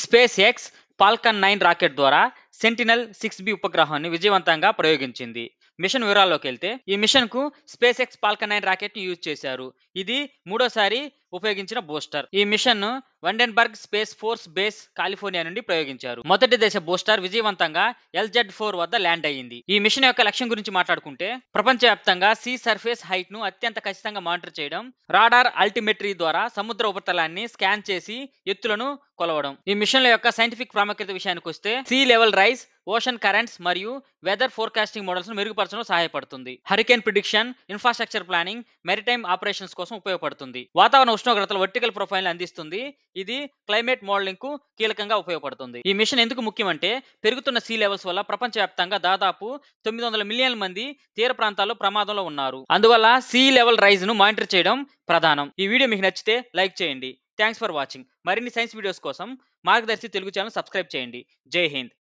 Space X Falcon 9 rocket ద్వారా సెంటినెల్-6B ఉపగ్రహాన్ని విజయవంతంగా ప్రయోగించింది. Machine వివరాల్లోకి వెళ్తే ఈ మిషన్ కు స్పేస్ ఎక్స్ ఫాల్కన్ 9 రాకెట్ ని యూజ్ చేశారు. ఇది మూడోసారి ఉపయోగించిన బూస్టర్. ఈ మిషన్ ను వండెన్బర్గ్ స్పేస్ ఫోర్స్ బేస్ కాలిఫోర్నియా నుండి ప్రయోగించారు. మొదటి దశ బూస్టర్ విజయవంతంగా LZ-4 వద్ద ల్యాండ్ అయ్యింది. ఈ మిషన్ యొక్క లక్ష్యం గురించి మాట్లాడుకుంటే ప్రపంచవ్యాప్తంగా సీ సర్ఫేస్ హైట్ ను అత్యంత ఖచ్చితంగా మానిటర్ చేయడం, రాడార్ అల్టిమెట్రీ ద్వారా సముద్ర ఉపరితలాన్ని స్కాన్ చేసి ఎత్తులను కొలవడం. ఈ మిషన్ల యొక్క సైంటిఫిక్ ప్రాముఖ్యత విషయానికి వస్తే sea level rise, ocean currents మరియు వెదర్ ఫోర్కాస్టింగ్ మోడల్స్ ను మెరుగుపరచడంలో సహాయపడుతుంది. Hurricane prediction, infrastructure planning, maritime operations కోసం ఉపయోగపడుతుంది. వాతావరణ ఉష్ణోగ్రతల వర్టికల్ ప్రొఫైల్ అందిస్తుంది. ఇది క్లైమేట్ మోడలింగ్ కు కీలకంగా ఉపయోగపడుతుంది. ఈ మిషన్ ఎందుకు ముఖ్యమంటే పెరుగుతున్న సీ లెవెల్స్ వల్ల ప్రపంచవ్యాప్తంగా దాదాపు 900 మిలియన్ల మంది తీర ప్రాంతాల్లో ప్రమాదంలో ఉన్నారు. అందువల్ల సీ లెవెల్ రైజ్ ను మానిటర్ చేయడం ప్రధానం. ఈ వీడియో మీకు నచ్చితే లైక్ చేయండి. Thanks for watching. మరిన్ని సైన్స్ వీడియోస్ కోసం మార్గదర్శి తెలుగు ఛానల్ సబ్స్క్రైబ్ చేయండి. జై హింద్.